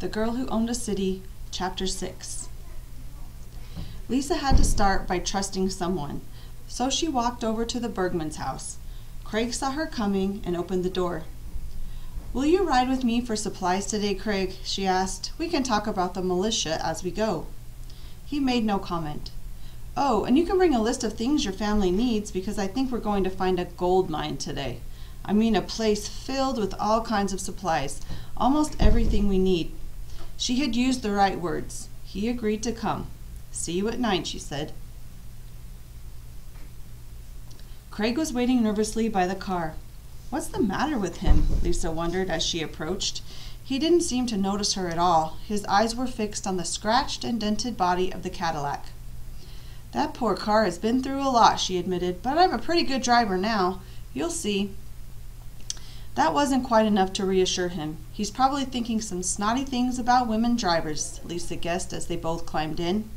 The Girl Who Owned a City, Chapter 6. Lisa had to start by trusting someone, so she walked over to the Bergman's house. Craig saw her coming and opened the door. "Will you ride with me for supplies today, Craig?" she asked. "We can talk about the militia as we go." He made no comment. "Oh, and you can bring a list of things your family needs because I think we're going to find a gold mine today. I mean a place filled with all kinds of supplies, almost everything we need." She had used the right words. He agreed to come. "See you at 9, she said. Craig was waiting nervously by the car. What's the matter with him? Lisa wondered as she approached. He didn't seem to notice her at all. His eyes were fixed on the scratched and dented body of the Cadillac. "That poor car has been through a lot," she admitted, "but I'm a pretty good driver now. You'll see." That wasn't quite enough to reassure him. He's probably thinking some snotty things about women drivers, Lisa guessed as they both climbed in.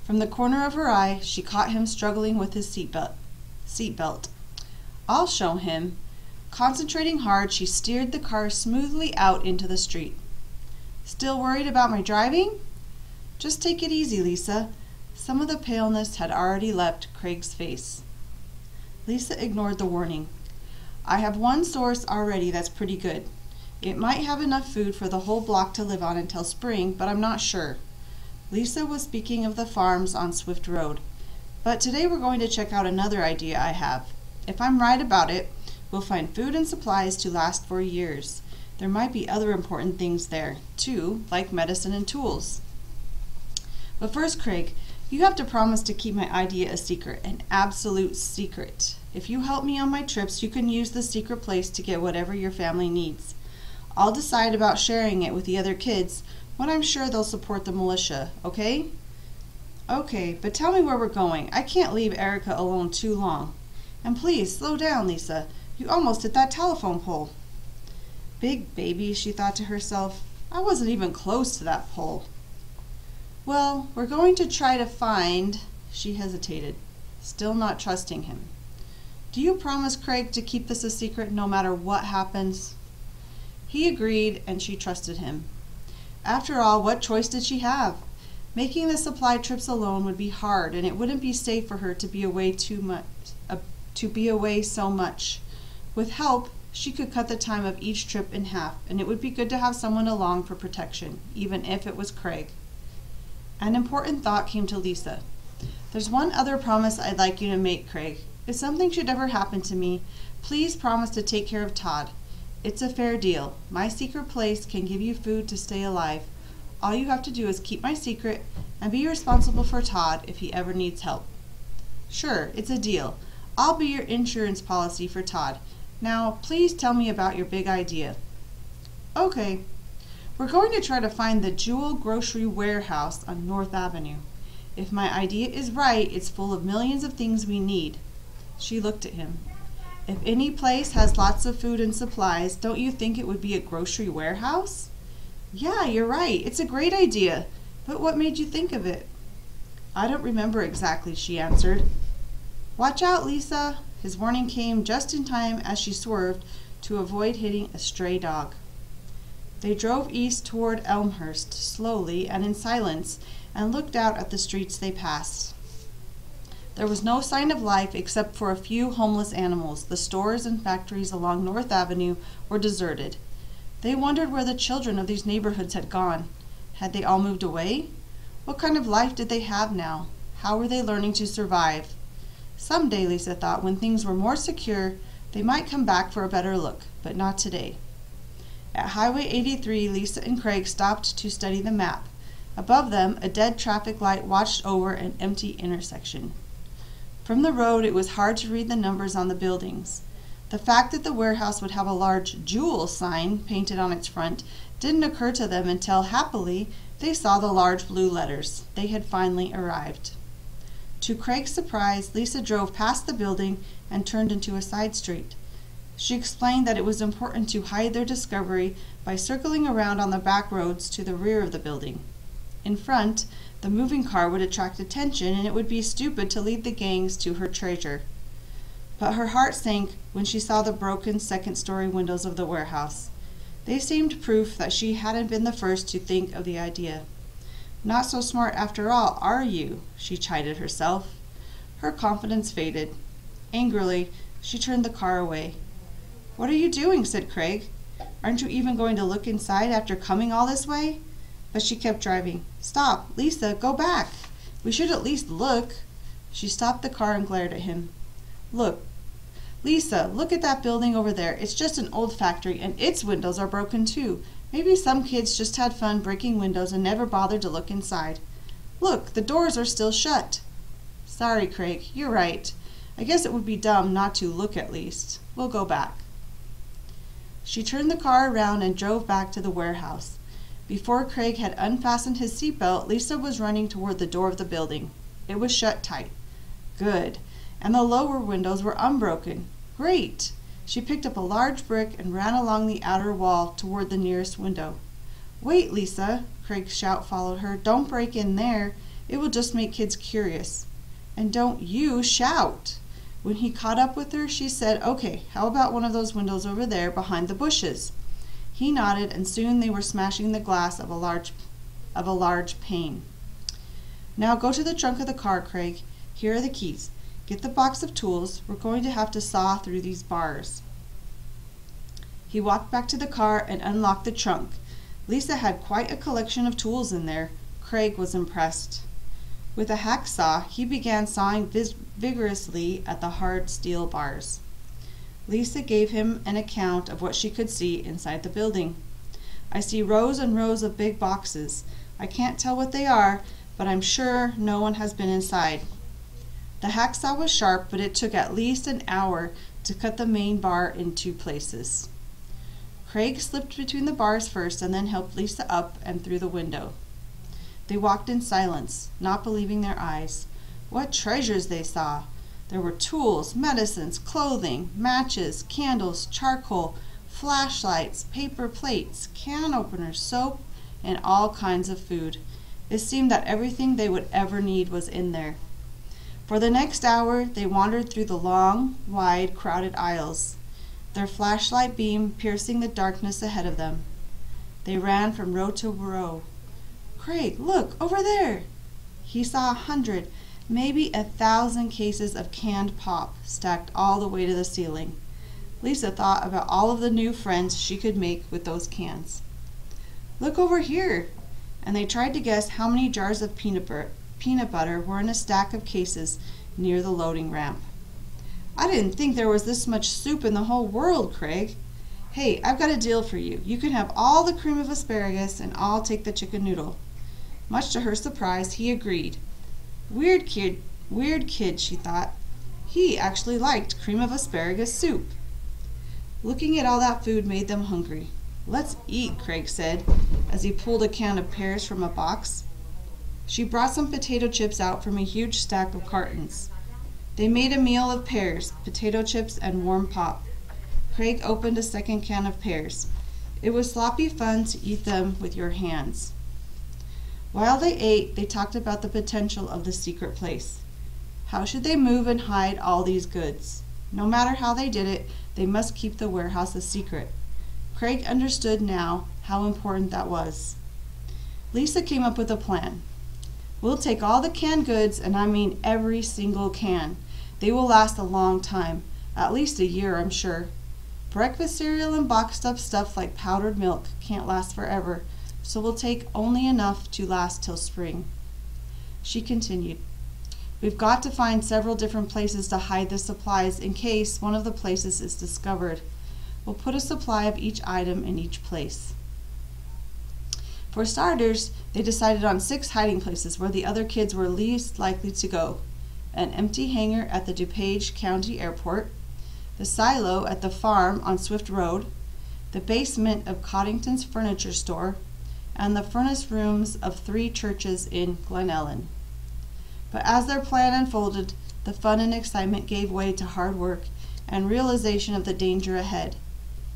From the corner of her eye, she caught him struggling with his seatbelt. "I'll show him." Concentrating hard, she steered the car smoothly out into the street. "Still worried about my driving?" "Just take it easy, Lisa." Some of the paleness had already left Craig's face. Lisa ignored the warning. "I have one source already that's pretty good. It might have enough food for the whole block to live on until spring, but I'm not sure." Lisa was speaking of the farms on Swift Road. "But today we're going to check out another idea I have. If I'm right about it, we'll find food and supplies to last for years. There might be other important things there, too, like medicine and tools. But first, Craig, you have to promise to keep my idea a secret, an absolute secret. If you help me on my trips, you can use the secret place to get whatever your family needs. I'll decide about sharing it with the other kids when I'm sure they'll support the militia, okay?" "Okay, but tell me where we're going. I can't leave Erica alone too long. And please, slow down, Lisa. You almost hit that telephone pole." "Big baby," she thought to herself. "I wasn't even close to that pole." "Well, we're going to try to find—" She hesitated, still not trusting him. "Do you promise, Craig, to keep this a secret no matter what happens?" He agreed, and she trusted him. After all, what choice did she have? Making the supply trips alone would be hard, and it wouldn't be safe for her to be away so much. With help, she could cut the time of each trip in half, and it would be good to have someone along for protection, even if it was Craig. An important thought came to Lisa. "There's one other promise I'd like you to make, Craig. If something should ever happen to me, please promise to take care of Todd. It's a fair deal. My secret place can give you food to stay alive. All you have to do is keep my secret and be responsible for Todd if he ever needs help." "Sure, it's a deal. I'll be your insurance policy for Todd. Now, please tell me about your big idea." "Okay. We're going to try to find the Jewel Grocery Warehouse on North Avenue. If my idea is right, it's full of millions of things we need." She looked at him. "If any place has lots of food and supplies, don't you think it would be a grocery warehouse?" "Yeah, you're right. It's a great idea. But what made you think of it?" "I don't remember exactly," she answered. "Watch out, Lisa." His warning came just in time as she swerved to avoid hitting a stray dog. They drove east toward Elmhurst, slowly and in silence, and looked out at the streets they passed. There was no sign of life except for a few homeless animals. The stores and factories along North Avenue were deserted. They wondered where the children of these neighborhoods had gone. Had they all moved away? What kind of life did they have now? How were they learning to survive? Someday, Lisa thought, when things were more secure, they might come back for a better look, but not today. At Highway 83, Lisa and Craig stopped to study the map. Above them, a dead traffic light watched over an empty intersection. From the road, it was hard to read the numbers on the buildings. The fact that the warehouse would have a large Jewel sign painted on its front didn't occur to them until, happily, they saw the large blue letters. They had finally arrived. To Craig's surprise, Lisa drove past the building and turned into a side street. She explained that it was important to hide their discovery by circling around on the back roads to the rear of the building. In front, the moving car would attract attention, and it would be stupid to lead the gangs to her treasure. But her heart sank when she saw the broken second-story windows of the warehouse. They seemed proof that she hadn't been the first to think of the idea. Not so smart after all, are you? She chided herself. Her confidence faded. Angrily, she turned the car away. What are you doing? Said Craig. Aren't you even going to look inside after coming all this way? But she kept driving. Stop, Lisa, go back. We should at least look. She stopped the car and glared at him. Look, Lisa, look at that building over there. It's just an old factory, and its windows are broken too. Maybe some kids just had fun breaking windows and never bothered to look inside. Look, the doors are still shut. Sorry, Craig, you're right. I guess it would be dumb not to look at least. We'll go back. She turned the car around and drove back to the warehouse. Before Craig had unfastened his seatbelt, Lisa was running toward the door of the building. It was shut tight. Good. And the lower windows were unbroken. Great! She picked up a large brick and ran along the outer wall toward the nearest window. Wait, Lisa! Craig's shout followed her. Don't break in there. It will just make kids curious. And don't you shout! When he caught up with her, she said, Okay, how about one of those windows over there behind the bushes? He nodded, and soon they were smashing the glass of a large pane. Now go to the trunk of the car, Craig. Here are the keys. Get the box of tools. We're going to have to saw through these bars. He walked back to the car and unlocked the trunk. Lisa had quite a collection of tools in there. Craig was impressed. With a hacksaw, he began sawing vigorously at the hard steel bars. Lisa gave him an account of what she could see inside the building. I see rows and rows of big boxes. I can't tell what they are, but I'm sure no one has been inside. The hacksaw was sharp, but it took at least an hour to cut the main bar in 2 places. Craig slipped between the bars first and then helped Lisa up and through the window. They walked in silence, not believing their eyes. What treasures they saw! There were tools, medicines, clothing, matches, candles, charcoal, flashlights, paper plates, can openers, soap, and all kinds of food. It seemed that everything they would ever need was in there. For the next hour, they wandered through the long, wide, crowded aisles, their flashlight beam piercing the darkness ahead of them. They ran from row to row. Craig, look, over there! He saw 100, maybe 1,000 cases of canned pop stacked all the way to the ceiling. Lisa thought about all of the new friends she could make with those cans. Look over here! And they tried to guess how many jars of peanut butter were in a stack of cases near the loading ramp. I didn't think there was this much soup in the whole world, Craig. Hey, I've got a deal for you. You can have all the cream of asparagus and I'll take the chicken noodle. Much to her surprise, he agreed. Weird kid, she thought. He actually liked cream of asparagus soup. Looking at all that food made them hungry. Let's eat, Craig said, as he pulled a can of pears from a box. She brought some potato chips out from a huge stack of cartons. They made a meal of pears, potato chips, and warm pop. Craig opened a second can of pears. It was sloppy fun to eat them with your hands. While they ate, they talked about the potential of the secret place. How should they move and hide all these goods? No matter how they did it, they must keep the warehouse a secret. Craig understood now how important that was. Lisa came up with a plan. We'll take all the canned goods, and I mean every single can. They will last a long time, at least a year, I'm sure. Breakfast cereal and boxed up stuff like powdered milk can't last forever, so we'll take only enough to last till spring. She continued, We've got to find several different places to hide the supplies in case one of the places is discovered. We'll put a supply of each item in each place. For starters, they decided on 6 hiding places where the other kids were least likely to go. An empty hangar at the DuPage County Airport, the silo at the farm on Swift Road, the basement of Coddington's furniture store, and the furnace rooms of 3 churches in Glen Ellen. But as their plan unfolded, the fun and excitement gave way to hard work and realization of the danger ahead.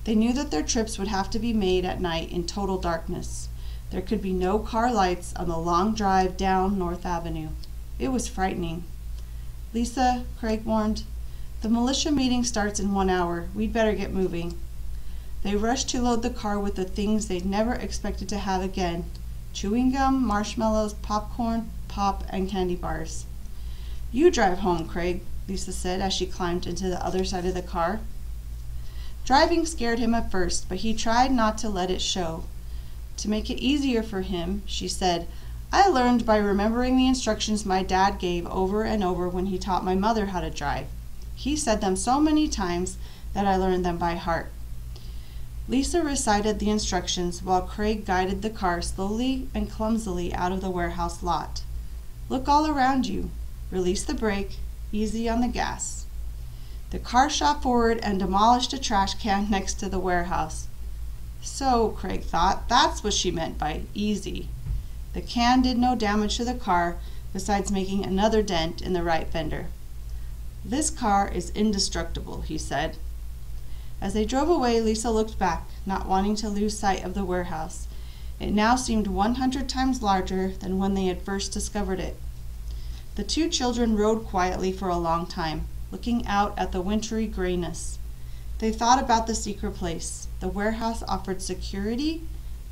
They knew that their trips would have to be made at night in total darkness. There could be no car lights on the long drive down North Avenue. It was frightening. Lisa, Craig warned, the militia meeting starts in 1 hour. We'd better get moving. They rushed to load the car with the things they'd never expected to have again: chewing gum, marshmallows, popcorn, pop, and candy bars. "You drive home, Craig," Lisa said as she climbed into the other side of the car. Driving scared him at first, but he tried not to let it show. To make it easier for him, she said, "I learned by remembering the instructions my dad gave over and over when he taught my mother how to drive. He said them so many times that I learned them by heart." Lisa recited the instructions while Craig guided the car slowly and clumsily out of the warehouse lot. "Look all around you. Release the brake. Easy on the gas." The car shot forward and demolished a trash can next to the warehouse. So, Craig thought, that's what she meant by easy. The can did no damage to the car, besides making another dent in the right fender. "This car is indestructible," he said. As they drove away, Lisa looked back, not wanting to lose sight of the warehouse. It now seemed 100 times larger than when they had first discovered it. The two children rode quietly for a long time, looking out at the wintry grayness. They thought about the secret place. The warehouse offered security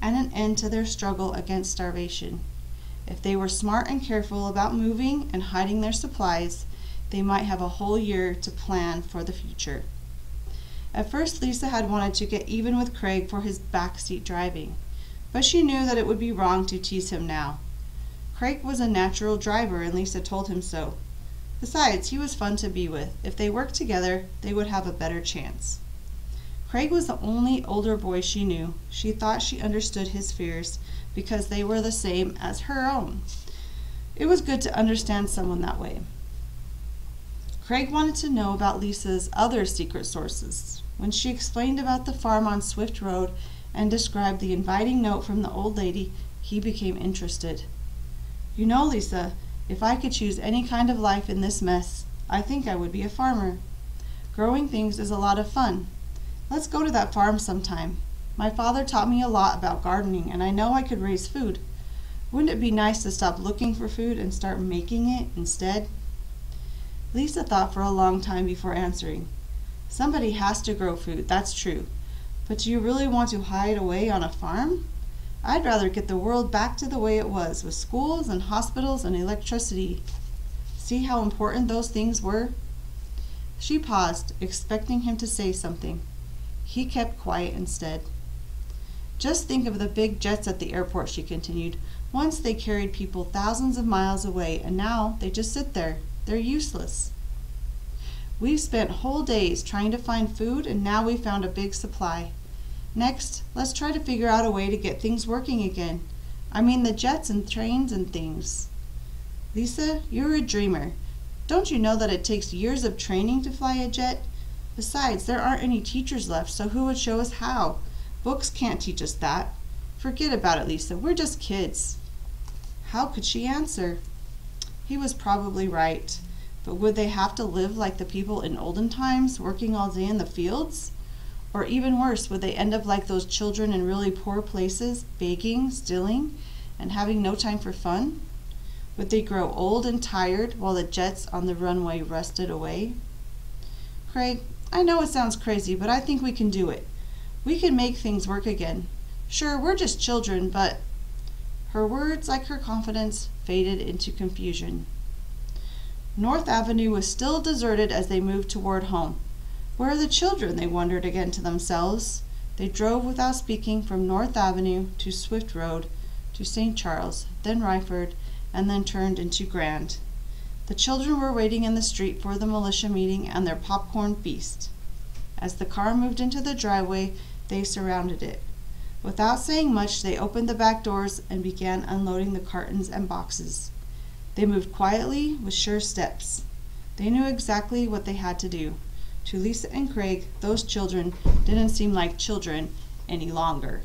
and an end to their struggle against starvation. If they were smart and careful about moving and hiding their supplies, they might have a whole year to plan for the future. At first, Lisa had wanted to get even with Craig for his backseat driving, but she knew that it would be wrong to tease him now. Craig was a natural driver, and Lisa told him so. Besides, he was fun to be with. If they worked together, they would have a better chance. Craig was the only older boy she knew. She thought she understood his fears because they were the same as her own. It was good to understand someone that way. Craig wanted to know about Lisa's other secret sources. When she explained about the farm on Swift Road and described the inviting note from the old lady, he became interested. "You know, Lisa, if I could choose any kind of life in this mess, I think I would be a farmer. Growing things is a lot of fun. Let's go to that farm sometime. My father taught me a lot about gardening, and I know I could raise food. Wouldn't it be nice to stop looking for food and start making it instead?" Lisa thought for a long time before answering. "Somebody has to grow food, that's true. But do you really want to hide away on a farm? I'd rather get the world back to the way it was, with schools and hospitals and electricity. See how important those things were?" She paused, expecting him to say something. He kept quiet instead. "Just think of the big jets at the airport," she continued. "Once they carried people thousands of miles away, and now they just sit there. They're useless. We've spent whole days trying to find food, and now we found a big supply. Next, let's try to figure out a way to get things working again. I mean the jets and trains and things." "Lisa, you're a dreamer. Don't you know that it takes years of training to fly a jet? Besides, there aren't any teachers left, so who would show us how? Books can't teach us that. Forget about it, Lisa. We're just kids." How could she answer? He was probably right. But would they have to live like the people in olden times, working all day in the fields? Or even worse, would they end up like those children in really poor places, begging, stealing, and having no time for fun? Would they grow old and tired while the jets on the runway rusted away? "Craig, I know it sounds crazy, but I think we can do it. We can make things work again. Sure, we're just children, but—" Her words, like her confidence, faded into confusion. North Avenue was still deserted as they moved toward home. Where are the children? They wondered again to themselves. They drove without speaking from North Avenue to Swift Road to St. Charles, then Ryford, and then turned into Grand. The children were waiting in the street for the militia meeting and their popcorn feast. As the car moved into the driveway, they surrounded it. Without saying much, they opened the back doors and began unloading the cartons and boxes. They moved quietly, with sure steps. They knew exactly what they had to do. To Lisa and Craig, those children didn't seem like children any longer.